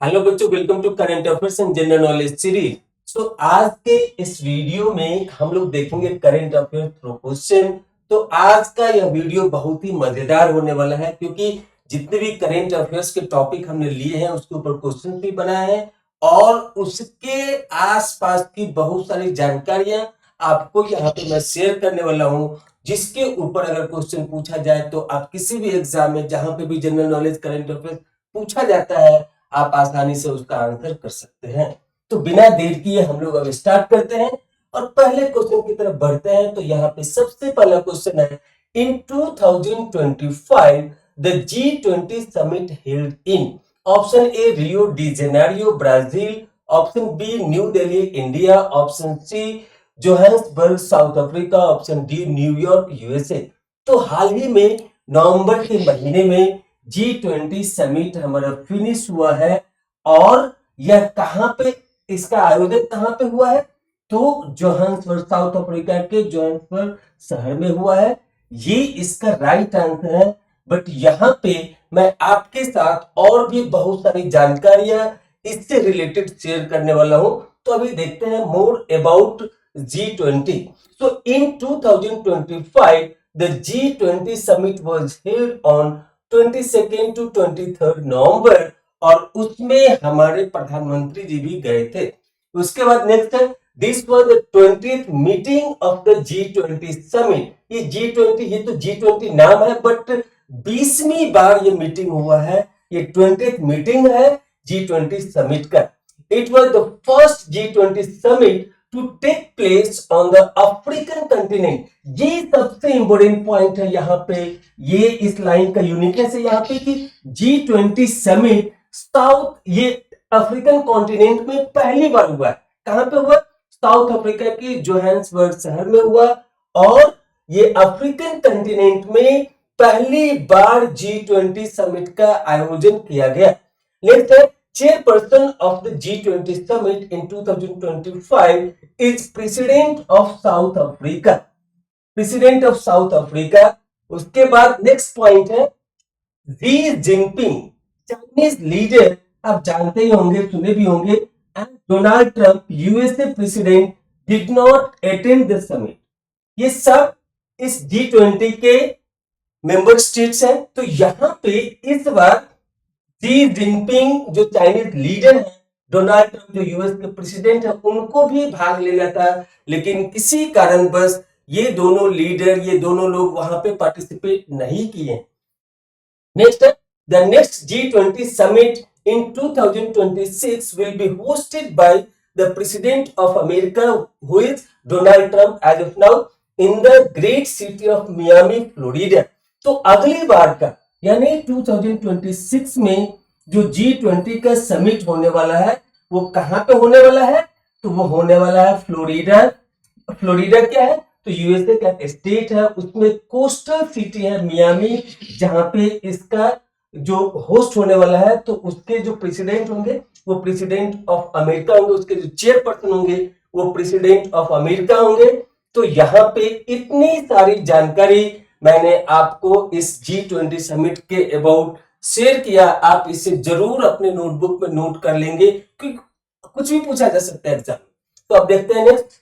Hello बच्चों, welcome to current affairs and general knowledge series. आज के इस वीडियो में हम लोग देखेंगे करंट अफेयर थ्रू क्वेश्चन। तो आज का यह वीडियो बहुत ही मजेदार होने वाला है, क्योंकि जितने भी करंट अफेयर्स के टॉपिक हमने लिए हैं उसके ऊपर क्वेश्चन भी बनाए हैं और उसके आसपास की बहुत सारी जानकारियां आपको यहाँ पे मैं शेयर करने वाला हूँ, जिसके ऊपर अगर क्वेश्चन पूछा जाए तो आप किसी भी एग्जाम में जहां पे भी जनरल नॉलेज करंट अफेयर पूछा जाता है आप आसानी से उसका आंसर कर सकते हैं। तो बिना देर किए हम लोग अब स्टार्ट करते हैं और पहले क्वेश्चन की तरफ बढ़ते हैं। तो यहाँ पे सबसे पहला क्वेश्चन है, इन 2025 the G20 summit held in option A Rio de Janeiro Brazil, option B new Delhi India, option C Johannesburg south Africa, option D New York USA. तो हाल ही में नवंबर के महीने में G20 समिट हमारा फिनिश हुआ है और यह कहां पे, इसका आयोजन कहां पे हुआ है? तो जोहान्सबर्ग साउथ अफ्रीका के जोहान्सबर्ग शहर में हुआ है। ये इसका राइट आंसर है। बट यहाँ पे मैं आपके साथ और भी बहुत सारी जानकारियां इससे रिलेटेड शेयर करने वाला हूं। तो अभी देखते हैं more about G20। So in 2025 the G20 summit was held on 22nd to 23rd नवंबर और उसमें हमारे प्रधानमंत्री जी भी गए थे। उसके बाद नेक्स्ट है, this was the 20th meeting of the G20 summit. ये G20, ये तो G20 नाम है बट 20वीं बार ये मीटिंग हुआ है। ये 20th मीटिंग है G20 समिट का। It was the first G20 summit to take place on the African continent. ये सबसे इंपोर्टेंट पॉइंट है यहाँ पे। ये इस लाइन का यूनिकनेस है यहाँ पे कि G20 समिट साउथ, ये अफ्रीकन कॉन्टिनेंट में पहली बार हुआ है। कहां पे हुआ? साउथ अफ्रीका के जोहान्सबर्ग शहर में हुआ और ये अफ्रीकन कंटिनेंट में पहली बार G20 समिट का आयोजन किया गया। नेक्स्ट है, chairperson of the G20 summit in 2025 is president of South Africa, president of South Africa. उसके बाद नेक्स्ट पॉइंट है, शी जिनपिंग चाइनीज लीडर, आप जानते ही होंगे, सुने भी होंगे, and Donald Trump USA president did not attend the summit. ये सब इस G20 के मेंबर स्टेट्स हैं। तो यहां पे इस बार शी जिनपिंग जो चाइनीज लीडर है, डोनाल्ड ट्रंप जो यूएस के प्रेसिडेंट है, उनको भी भाग लेना था, लेकिन किसी कारणवश ये दोनों लीडर, ये दोनों लोग वहां पे पार्टिसिपेट नहीं किए। Next, the next G20 summit in 2026 will be hosted by the president of America, who is Donald Trump as of now, in the great city of Miami, Florida। तो अगली बार का यानी 2026 में जो G20 का समिट होने वाला है वो कहां पे होने वाला है? तो वो होने वाला है फ्लोरिडा। फ्लोरिडा क्या है? तो यूएसए का स्टेट है, उसमें कोस्टल सिटी है मियामी, जहां पे इसका जो होस्ट होने वाला है, तो उसके जो प्रेसिडेंट होंगे वो प्रेसिडेंट ऑफ अमेरिका होंगे, उसके जो चेयरपर्सन होंगे वो प्रेसिडेंट ऑफ अमेरिका होंगे। तो यहाँ पे इतनी सारी जानकारी मैंने आपको इस G20 समिट के अबाउट शेयर किया। आप इसे जरूर अपने नोटबुक में नोट कर लेंगे क्योंकि कुछ भी पूछा जा सकता है एग्जाम। तो अब देखते हैं next.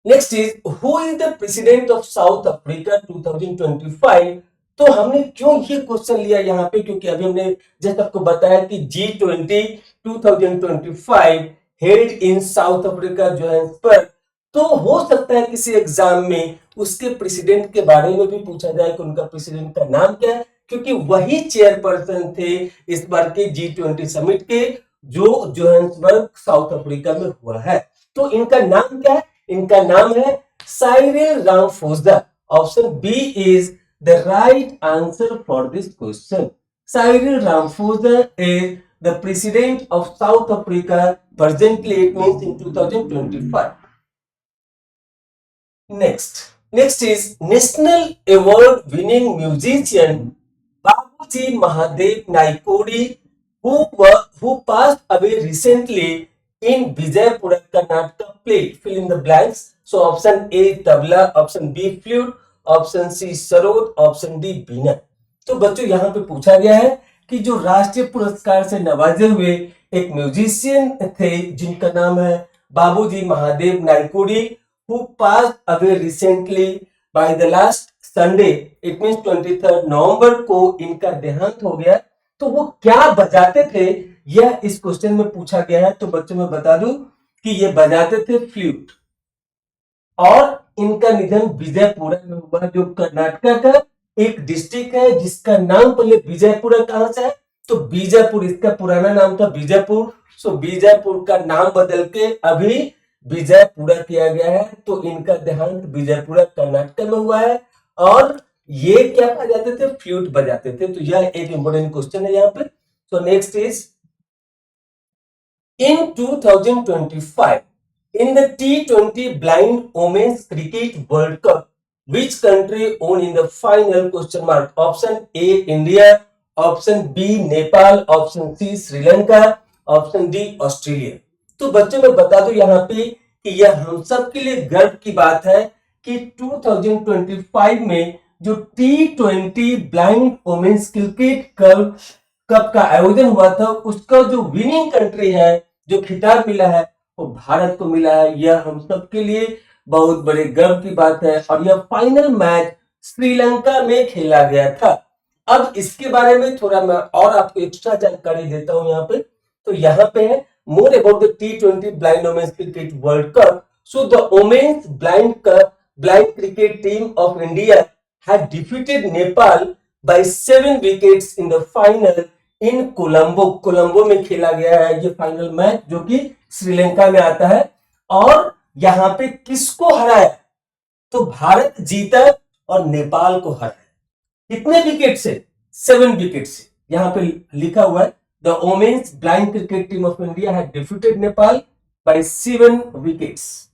Next is, who is the president of South Africa 2025। तो हमने क्यों ये क्वेश्चन लिया यहाँ पे? क्योंकि अभी हमने जैसे आपको बताया कि G20 2025 held in south Africa Johannesburg. तो हो सकता है किसी एग्जाम में उसके प्रेसिडेंट के बारे में भी पूछा जाए कि उनका प्रेसिडेंट का नाम क्या है, क्योंकि वही चेयरपर्सन थे इस बार के G20 समिट के, जो जोहान्सबर्ग साउथ अफ्रीका में हुआ है। तो इनका नाम क्या है? इनका नाम है Cyril Ramaphosa. Option B is the right answer for this question. Cyril Ramaphosa is the president of South Africa, presently it means in 2025। Next is national award winning musician Babuji Mahadev Naikodi who passed away recently in Vijaypura, Karnataka. Played, fill in the blanks. So option A tabla, option B flute, option C sarod, option D veena. तो बच्चों यहाँ पे पूछा गया है कि जो राष्ट्रीय पुरस्कार से नवाजे हुए एक म्यूजिशियन थे जिनका नाम है बाबूजी Mahadev नायकुडी, who passed away recently by the last Sunday, it means 23 नवंबर को इनका देहांत हो गया। तो वो क्या बजाते थे यह इस क्वेश्चन में पूछा गया है। तो बच्चों में बता दूं कि ये बजाते थे फ्लूट, और इनका निधन विजयपुरा में हुआ, जो कर्नाटक का एक डिस्ट्रिक्ट है जिसका नाम पहले विजयपुरा कहां से है, तो बीजापुर, इसका पुराना नाम था बीजापुर। सो बीजापुर का नाम बदल के अभी विजयपुरा किया गया है। तो इनका देहांत विजयपुरा कर्नाटक में हुआ है, और ये क्या बजाते थे, फ्लूट बजाते थे। तो यह एक इंपॉर्टेंट क्वेश्चन है यहाँ पे। सो next is in 2025 in the T20 Blind Women's Cricket World Cup, which country won in the final? Question mark. Option A India, option B Nepal, option C Sri Lanka, option D Australia। तो बच्चों में बता दूं यहाँ पे कि यह हम सब के लिए गर्व की बात है कि 2025 में जो T20 blind women's cricket cup का आयोजन हुआ था, उसका जो विनिंग कंट्री है, जो खिताब मिला है, वो भारत को मिला है। यह हम सब के लिए बहुत बड़े गर्व की बात है, और यह फाइनल मैच श्रीलंका में खेला गया था। अब इसके बारे में थोड़ा मैं और आपको एक्स्ट्रा जानकारी देता हूं यहाँ पे। तो यहाँ पे है more about the T20 blind women's cricket world cup. So the women's blind cricket team of India had defeated Nepal by 7 wickets in the final in Colombo. Colombo में खेला गया है ये फाइनल मैच, जो कि श्रीलंका में आता है। और यहां पे किसको हराया, तो भारत जीता और नेपाल को हराया। कितने विकेट से, 7 विकेट से। यहां पे लिखा हुआ है the women's blind cricket team of India had defeated Nepal by 7 wickets.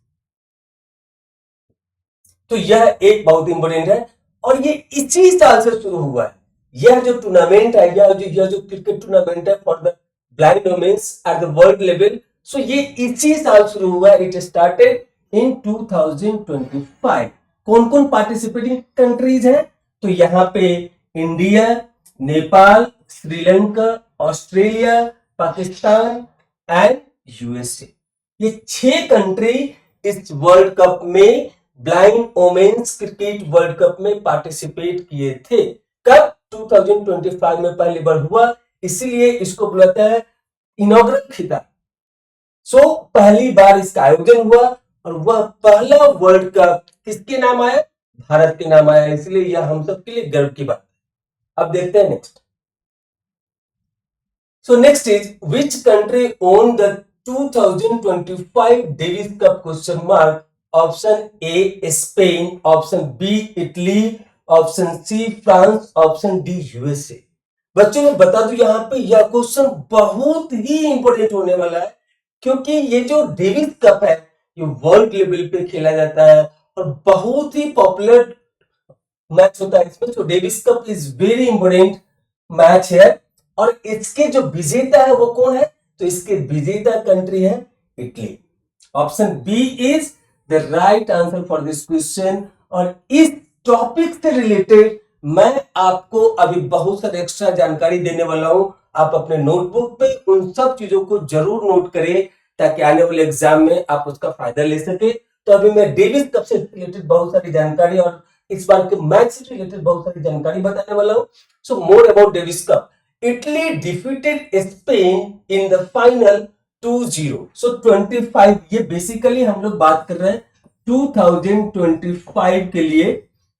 तो यह एक बहुत इंपॉर्टेंट है, और ये इसी साल से शुरू हुआ है। यह जो टूर्नामेंट है, यह जो क्रिकेट टूर्नामेंट है for the blind women's at the world level, so ये इसी साल शुरू हुआ है। It started in 2025। कौन कौन पार्टिसिपेटिंग कंट्रीज हैं, तो यहाँ पे India, Nepal, Sri Lanka, Australia, Pakistan and USA. ये 6 कंट्री इस वर्ल्ड कप में, blind women's cricket world cup में पार्टिसिपेट किए थे। कब, 2025 में पहली बार हुआ, इसलिए इसको बुलाता है इनॉग्रल खिताब। सो पहली बार इसका आयोजन हुआ, और वह पहला वर्ल्ड कप किसके नाम आया, भारत के नाम आया। इसलिए यह हम सब के लिए गर्व की बात है। अब देखते हैं next. So next is which country won the 2025 Davis cup, question mark. Option A Spain, option B Italy, option C France, option D USA. बच्चों में बता दूं यहाँ पे यह क्वेश्चन बहुत ही इंपॉर्टेंट होने वाला है, क्योंकि ये जो डेविस कप है ये वर्ल्ड लेवल पे खेला जाता है, और बहुत ही पॉपुलर मैच होता है इसमें। तो Davis cup is very important match है, और इसके जो विजेता है वो कौन है, तो इसके विजेता कंट्री है Italy. Option B is the right answer for this question. और इस टॉपिक से रिलेटेड मैं आपको अभी बहुत सारे एक्स्ट्रा जानकारी देने वाला हूं। आप अपने नोटबुक पे उन सब चीजों को जरूर नोट करें, ताकि आने वाले एग्जाम में आप उसका फायदा ले सके। तो अभी मैं डेविस कप से रिलेटेड बहुत सारी जानकारी, और इस बार के मैच से रिलेटेड बहुत सारी जानकारी बताने वाला हूं। So more about Davis cup. Italy defeated Spain in the final 2-0। So 25, ये बेसिकली हम लोग बात कर रहे हैं 2025 के लिए।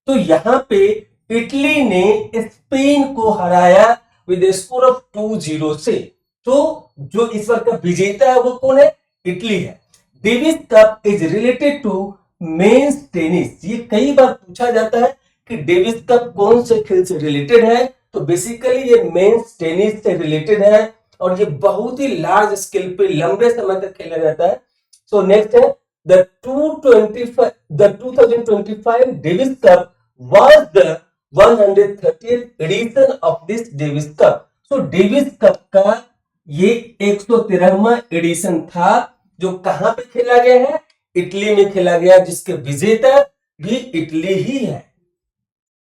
तो यहां पे इटली ने स्पेन को हराया विद स्कोर ऑफ 2-0 से। तो जो इस बार का विजेता है वो कौन है, इटली है। Davis cup is related to men's tennis. ये कई बार पूछा जाता है कि डेविस कप कौन से खेल से रिलेटेड है, तो बेसिकली ये मेंस टेनिस से रिलेटेड है, और ये बहुत ही लार्ज स्केल पे लंबे समय तक खेला जाता है। सो नेक्स्ट है the 2025 Davis cup was the 130th edition of this Davis Cup. So Davis cup का ये 113वां एडिशन था, जो कहां पे खेला गया है, इटली में खेला गया, जिसके विजेता भी इटली ही है।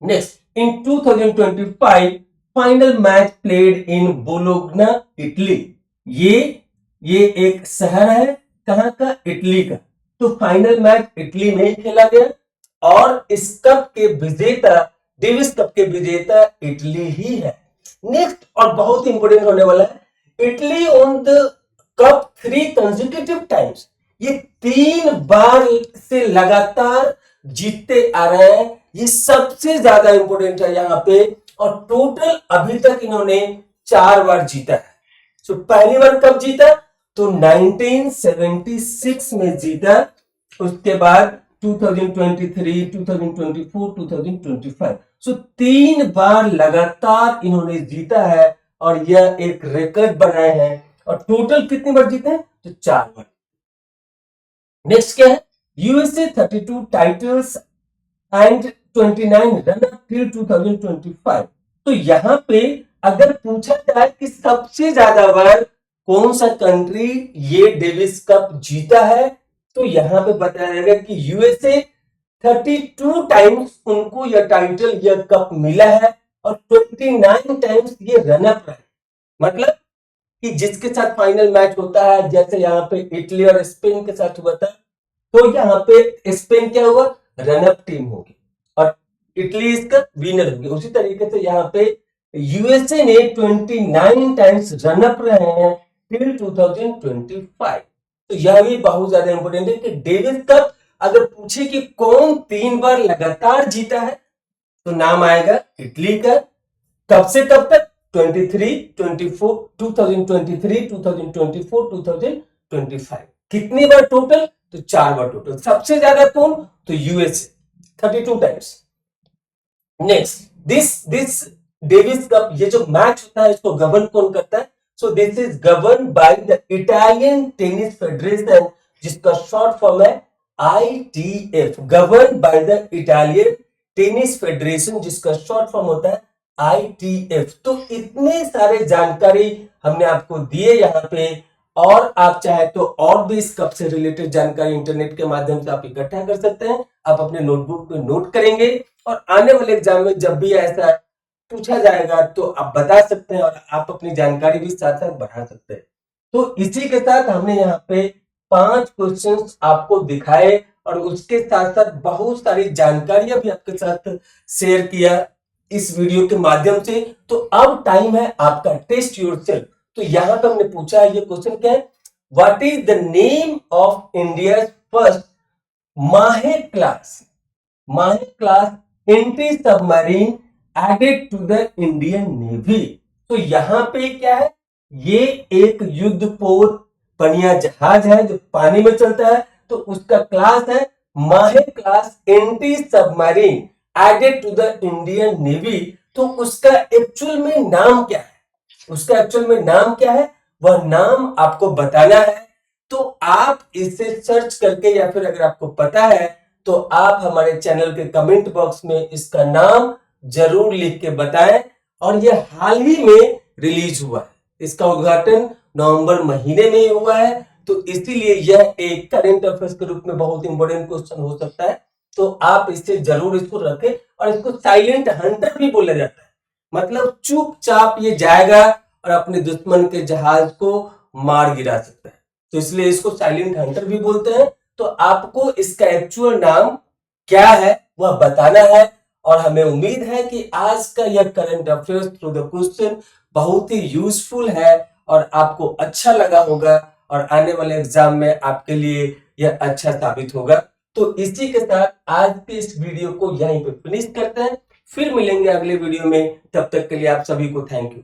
Next, in 2025 final match played in Bologna Italy. ये एक शहर है, कहाँ का? इटली का। तो फाइनल मैच इटली में ही खेला गया और इस कप के विजेता, डेविस कप के विजेता इटली ही है। नेक्स्ट और बहुत इंपोर्टेंट होने वाला है, Italy on the cup 3 consecutive times. ये 3 बार से लगातार जीतते आ रहे हैं, ये सबसे ज्यादा इंपोर्टेंट है यहाँ पे। और टोटल अभी तक इन्होंने 4 बार जीता है। तो पहली बार कब जीता? तो 1976 में जीता, उसके बाद 2023, 2024, 2025। सो 3 बार लगातार इन्होंने जीता है और यह एक रिकॉर्ड बनाए हैं। और टोटल कितनी बार जीते हैं? तो 4 बार। नेक्स्ट क्या है? USA 32 titles and 29 run up till 2025। तो यहां पे अगर पूछा जाए कि सबसे ज्यादा बार कौन सा कंट्री ये डेविस कप जीता है, तो यहां पे बताया जाएगा कि यूएसए 32 टाइम्स उनको यह टाइटल, यह कप मिला है और 29 टाइम्स ये रन अप रहे। मतलब कि जिसके साथ फाइनल मैच होता है, जैसे यहाँ पे इटली और स्पेन के साथ हुआ था, तो यहाँ पे स्पेन क्या हुआ? रन अप टीम होगी और इटली इसका विनर होगी। उसी तरीके से यहाँ पे यूएसए ने 29 टाइम्स रन अप रहे हैं टिल 2025। तो यह भी बहुत ज्यादा इंपोर्टेंट है कि डेविस कप अगर पूछे कि कौन 3 बार लगातार जीता है, तो नाम आएगा इटली का। कब से कब तक? 23, 24, 2023, 2024, 2025। कितनी बार टोटल? तो 4 बार टोटल। सबसे ज्यादा कौन? तो USA 32 times. Next, this Davis cup, ये जो मैच होता है इसको गवर्न कौन करता है? So this is govern by the Italian tennis federation, जिसका शॉर्ट फॉर्म है ITF। Govern by the Italian tennis federation, जिसका शॉर्ट फॉर्म होता है ITF। तो इतने सारे जानकारी हमने आपको दिए यहाँ पे, और आप चाहे तो और भी इस कप से रिलेटेड जानकारी इंटरनेट के माध्यम से आप इकट्ठा कर सकते हैं। आप अपने नोटबुक पे नोट करेंगे और आने वाले एग्जाम में जब भी ऐसा पूछा जाएगा तो आप बता सकते हैं और आप अपनी जानकारी भी साथ साथ बढ़ा सकते हैं। तो इसी के साथ हमने यहाँ पे 5 क्वेश्चंस आपको दिखाए और उसके साथ साथ बहुत सारी जानकारियां भी आपके साथ शेयर किया इस वीडियो के माध्यम से। तो अब टाइम है आपका टेस्ट योरसेल्फ। तो यहां पर हमने पूछा है, ये क्वेश्चन क्या है? What is the name of India first Mahe class anti submarine added to the Indian navy? तो यहां पे क्या है? ये एक युद्धपोत पनिया जहाज है जो पानी में चलता है, तो उसका क्लास है Mahe class anti submarine added to the Indian navy. तो उसका एक्चुअल में नाम क्या है? उसका एक्चुअल में नाम क्या है, वह नाम आपको बताना है। तो आप इसे सर्च करके, या फिर अगर आपको पता है तो आप हमारे चैनल के कमेंट बॉक्स में इसका नाम जरूर लिख के बताएं। और यह हाल ही में रिलीज हुआ है, इसका उद्घाटन नवंबर महीने में ही हुआ है, तो इसीलिए यह एक करंट अफेयर्स के रूप में बहुत इंपॉर्टेंट क्वेश्चन हो सकता है। तो आप इससे जरूर इसको रखें। और इसको साइलेंट हंटर भी बोला जाता है, मतलब चुपचाप ये जाएगा और अपने दुश्मन के जहाज को मार गिरा सकता है, तो इसलिए इसको साइलेंट हंटर भी बोलते हैं। तो आपको इसका एक्चुअल नाम क्या है वह बताना है। और हमें उम्मीद है कि आज का यह current affairs through the question बहुत ही यूजफुल है और आपको अच्छा लगा होगा और आने वाले एग्जाम में आपके लिए यह अच्छा साबित होगा। तो इसी के साथ आज के इस वीडियो को यहीं पे फिनिश करते हैं, फिर मिलेंगे अगले वीडियो में। तब तक के लिए आप सभी को थैंक यू।